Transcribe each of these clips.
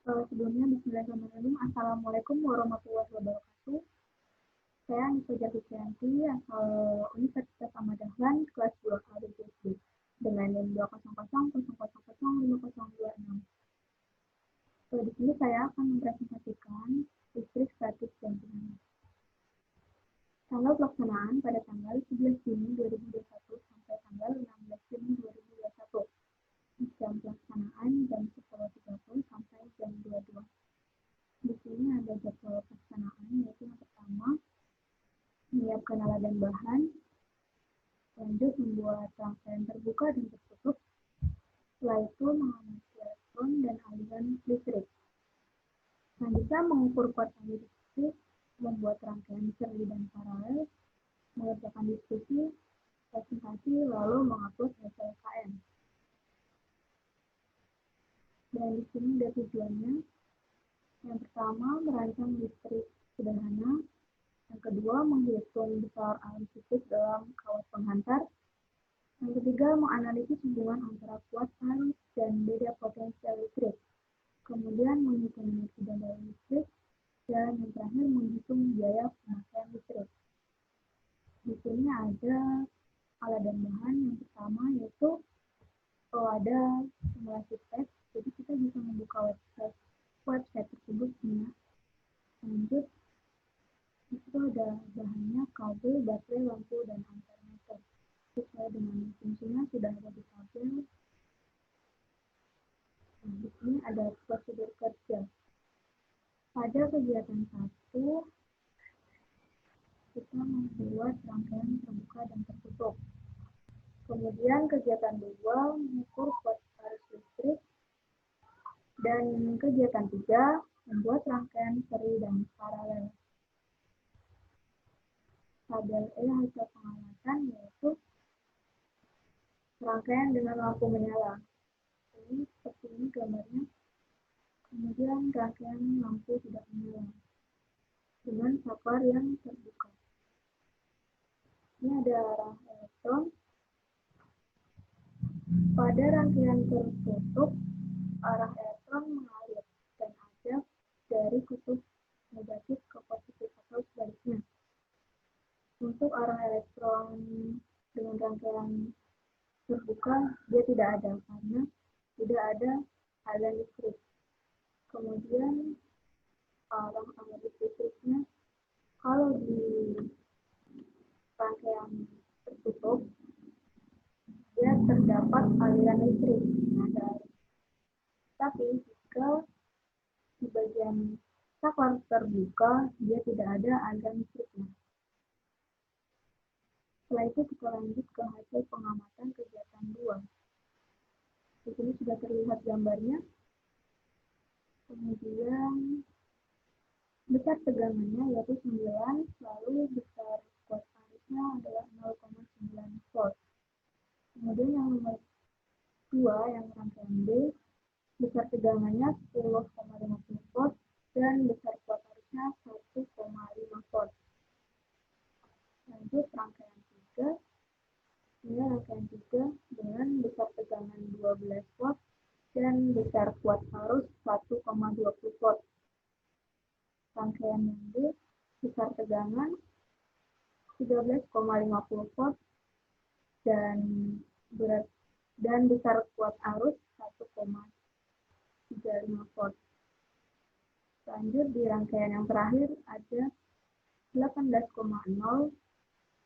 Sebelumnya, bismillahirrahmanirrahim. Assalamualaikum warahmatullahi wabarakatuh. Saya Nisa Jafianti, asal Universitas Ahmad Dahlan, kelas 2A BPSD, dengan NIM 20000005026. Di sini saya akan mempresentasikan listrik statis dan dinamis. Tanggal pelaksanaan pada tanggal 11 Juni 2021 sampai tanggal 16 Juni 2021. Jam pelaksanaan jam 10.30 sampai jam 22. Di sini ada jadwal pelaksanaan, yaitu yang pertama, menyiapkan alat dan bahan, lanjut membuat rangkaian terbuka dan tertutup, setelah itu mengamati elektron dan aliran listrik. Selanjutnya mengukur kuat aliran listrik, membuat rangkaian seri dan paralel, mengerjakan diskusi, presentasi, lalu mengupload SLKM. Dan di sini ada tujuannya. Yang pertama, merancang listrik sederhana. Yang kedua, menghitung besar arus listrik dalam kawat penghantar. Yang ketiga, menganalisis hubungan antara kuat arus dan beda potensial listrik. Kemudian, menghitung energi dan daya listrik. Dan yang terakhir, menghitung biaya pemakaian listrik. Di sini ada alat dan bahan. Yang pertama yaitu ada simulasi tes. Jadi kita bisa membuka website tersebut. Lanjut, itu ada bahannya kabel, baterai, lampu, dan alternator. Sesuai dengan fungsinya sudah ada di tabel. Nah, di sini ada prosedur kerja. Pada kegiatan 1, kita membuat rangkaian terbuka dan tertutup. Kemudian kegiatan 2, mengukur kuat arus listrik. Dan kegiatan 3, membuat rangkaian seri dan paralel. Tabel E hasil pengamatan yaitu rangkaian dengan lampu menyala. Ini seperti ini gambarnya. Kemudian rangkaian lampu tidak menyala dengan saklar yang terbuka. Ini ada arah elektron. Pada rangkaian tertutup, arah elektron mengalir dan ada dari kutub negatif ke positif atau sebaliknya. Untuk arah elektron dengan rangkaian terbuka, dia tidak ada karena tidak ada aliran listrik. Kemudian arah arus listriknya, kalau di rangkaian tertutup, dia terdapat aliran listrik. Tapi jika di bagian saklar terbuka, dia tidak ada aliran listriknya. Setelah itu kita lanjut ke hasil pengamatan kegiatan 2. Di sini sudah terlihat gambarnya. Kemudian besar tegangannya yaitu 9, lalu besar kuat arusnya adalah 0,9 volt. Kemudian yang nomor 2, yang rangkaian B, besar tegangannya 10,50 volt dan besar kuat arusnya 1,5 volt. Lanjut rangkaian 3, ini rangkaian 3 dengan besar tegangan 12 volt dan besar kuat arus 1,20 volt. Rangkaian yang B, besar tegangan 13,50 volt dan besar kuat arus 1,35 volt. Lanjut di rangkaian yang terakhir ada 18,0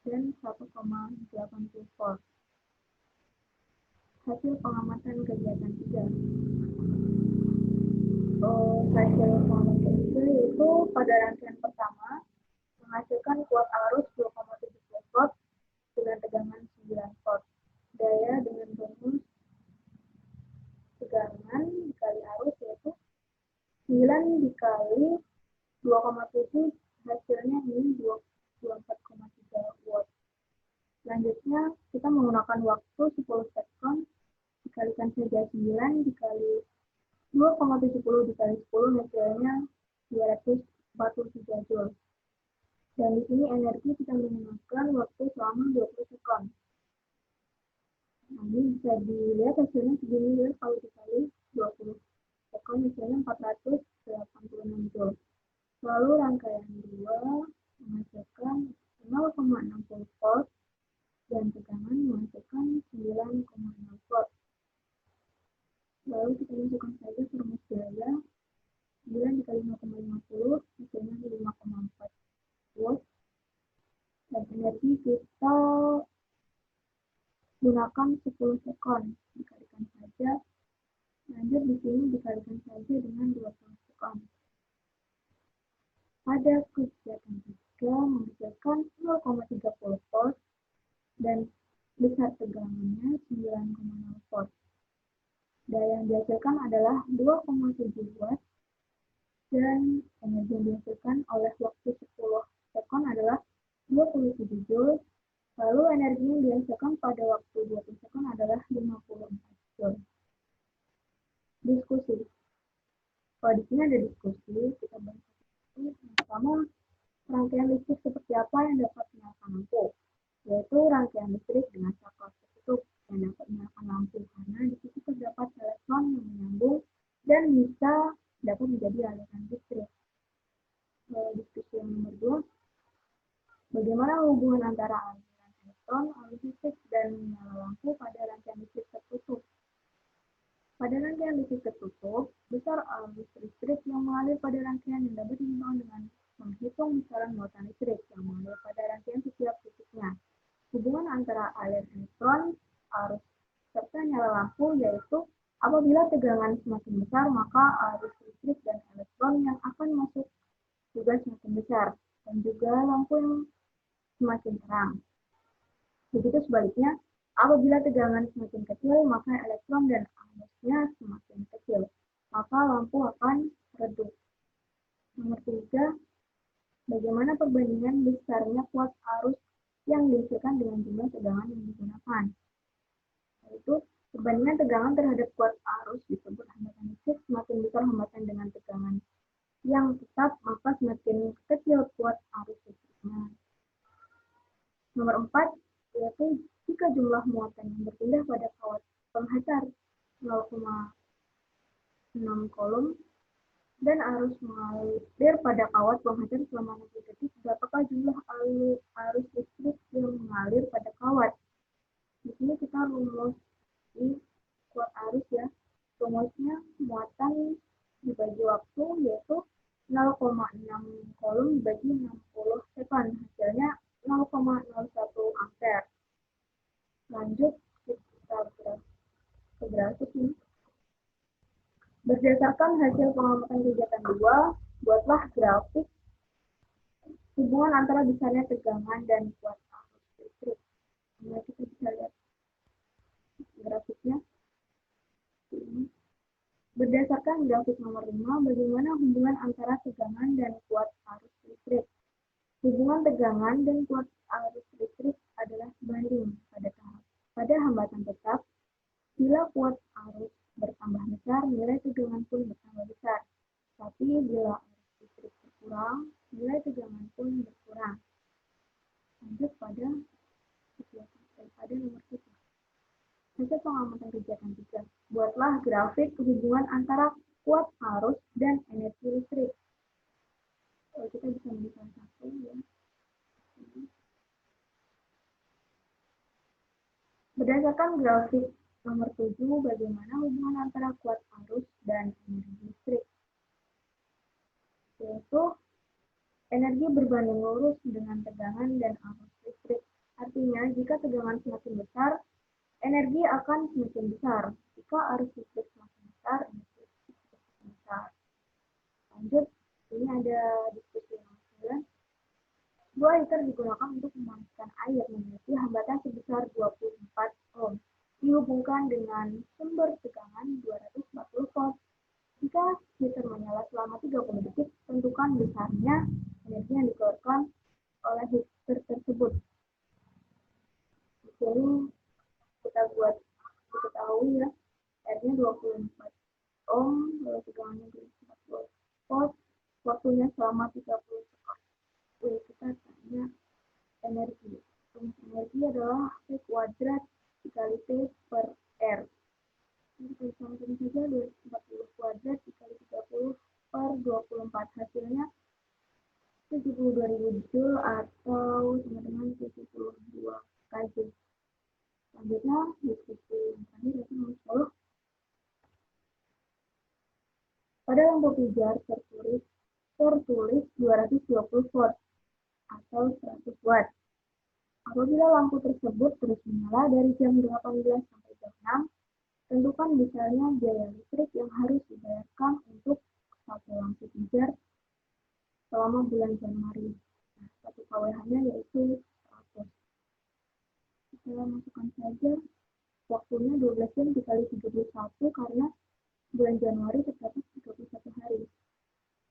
dan 1,80 volt. Hasil pengamatan kegiatan 3. Hasil pengamatan 3 yaitu pada rangkaian pertama menghasilkan kuat arus 2,70 volt dengan tegangan 9 volt. Daya dengan rumus tegangan dikali arus yaitu 9 dikali 2,7, hasilnya ini 24,3 watt. Selanjutnya kita menggunakan waktu 10 second, dikalikan saja 9 dikali 2,70 dikali 10, hasilnya 243 joule. Dan di sini energi kita menggunakan waktu selama 20 second. Nah, ini bisa dilihat hasilnya segini ya, kalau dikali 20 second hasilnya 400 volt. Lalu kita masukkan saja rumus biaya. 9 dikali 0,50 hasilnya 5,4 volt. Dan energi kita gunakan 10 sekon. Dikalikan saja. Lanjut di sini dikalikan saja dengan 20 sekon. Pada kegiatan 3 menghasilkan 0,30 volt dan besar tegangannya 9,0 volt. Daya yang dihasilkan adalah 2,7 watt dan energi yang dihasilkan oleh waktu 10 sekon adalah 27 joule. Lalu energi yang dihasilkan pada waktu 20 sekon adalah 54 joule. Diskusi. Kalau di sini ada diskusi, kita bahas. Yang pertama, rangkaian listrik seperti apa yang dapat menyalakan lampu? Yaitu rangkaian listrik dengan saklar tertutup yang dapat menyalakan lampu karena di situ terdapat elektron yang menyambung dan bisa dapat menjadi aliran listrik. Diskusi yang nomor 2, bagaimana hubungan antara aliran elektron, arus listrik, dan menyala lampu pada rangkaian listrik tertutup? Pada rangkaian listrik tertutup, besar arus listrik yang mengalir pada rangkaian yang dapat dihubungkan dengan menghitung besaran muatan listrik yang mengalir pada rangkaian setiap titiknya. Hubungan antara aliran elektron, arus, serta nyala lampu yaitu apabila tegangan semakin besar, maka arus listrik dan elektron yang akan masuk juga semakin besar, dan juga lampu yang semakin terang. Begitu sebaliknya, apabila tegangan semakin kecil, maka elektron dan arusnya semakin kecil, maka lampu akan redup. Nomor 3, bagaimana perbandingan besarnya kuat arus yang dihasilkan dengan jumlah tegangan yang digunakan? Yaitu, perbandingan tegangan terhadap kuat arus disebut hambatan listrik. Semakin besar hambatan dengan tegangan yang tetap, maka semakin kecil kuat arus listriknya. Nomor 4, yaitu jika jumlah muatan yang berpindah pada kawat penghantar 0,6 kolom dan arus mengalir pada kawat penghantar selama 60 detik, berapakah jumlah arus listrik yang mengalir pada kawat? Di sini kita rumus kuat arus ya. Rumusnya muatan dibagi waktu yaitu 0,6 kolom dibagi 60 sekon. Hasilnya 0,01 ampere. Lanjut kita ke grafik ini. Berdasarkan hasil pengamatan kegiatan 2, buatlah grafik hubungan antara besarnya tegangan dan kuat arus listrik. Nah, kita bisa lihat grafiknya. Ini. Berdasarkan grafik nomor 5, bagaimana hubungan antara tegangan dan kuat arus listrik? Hubungan tegangan dan kuat arus listrik adalah sebanding pada hambatan tetap. Bila kuat arus bertambah besar, nilai tegangan pun bertambah besar. Tapi bila arus listrik berkurang, nilai tegangan pun berkurang. Lanjut pada nomor 3. Hasil pengamatan kegiatan 3. Buatlah grafik hubungan antara kuat arus dan energi listrik. Kita bisa melihat satu ya. Berdasarkan grafik nomor 7, bagaimana hubungan antara kuat arus dan energi listrik? Yaitu energi berbanding lurus dengan tegangan dan arus listrik. Artinya, jika tegangan semakin besar, energi akan semakin besar. Jika arus listrik semakin besar, energi listrik semakin besar. Lanjut, ini ada diskusi nomor 9. 2 liter digunakan untuk memanaskan air memiliki hambatan sebesar 24 ohm. Dihubungkan dengan sumber tegangan 240 volt. Jika heater menyala selama 30 detik, tentukan besarnya energi yang dikeluarkan oleh heater tersebut. Di sini kita buat diketahui ya, airnya 24 ohm, lalu tegangannya 240 volt, waktunya selama 30 sekon. Jadi kita tanya energi. Energi adalah P kuadrat dikali T per R. Jadi kita samakan saja 240 kuadrat dikali 30 per 24. Hasilnya 72.000 joule atau sama dengan 72 kJ. Selanjutnya, deskripsi yang terakhir yaitu nomor 10. Pada lampu pijar tertulis 220 volt atau 100 watt. Apabila lampu tersebut terus menyala dari jam 18 sampai jam 6, tentukan misalnya biaya listrik yang harus dibayarkan untuk satu lampu pijar selama bulan Januari. Nah, 1 kWh-nya yaitu 100. Kita masukkan saja waktunya 12 jam dikali 31 karena bulan Januari terdapat 31 hari.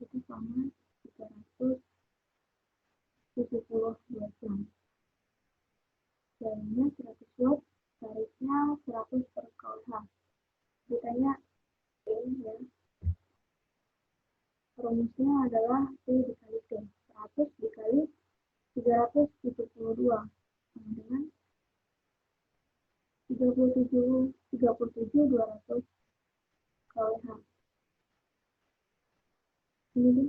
Itu sama 372 jam. Biayanya 100 watt, tarifnya 100 per kWh. Ditanya ini ya. Rumusnya adalah P dikali T. 100 dikali 372 sama dengan 37.200 kWh. Ini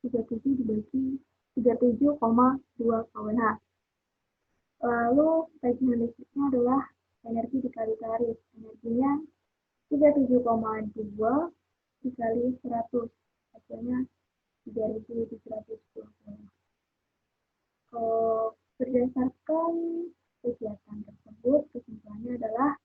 37 dibagi 37,2 kWh. Lalu tagihan listriknya adalah energi dikali tarif. Energinya 37,2 dikali 100. Hasilnya 3.720. Berdasarkan kegiatan tersebut, kesimpulannya adalah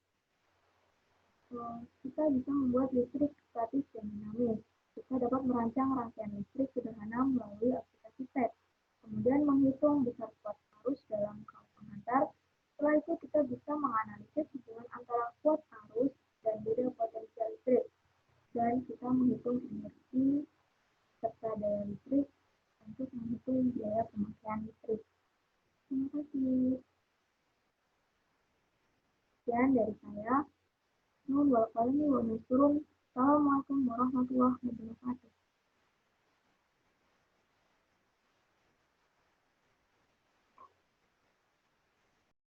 kita bisa membuat listrik statis dan dinamis. Kita dapat merancang rangkaian listrik sederhana melalui aplikasi TED. Kemudian menghitung besar kuat arus dalam kawat penghantar. Setelah itu kita bisa menganalisis hubungan antara kuat arus dan beda potensial listrik. Dan kita menghitung energi serta daya listrik untuk menghitung biaya pemakaian listrik. Terima kasih. Sekian dari saya. Assalamualaikum warahmatullahi wabarakatuh.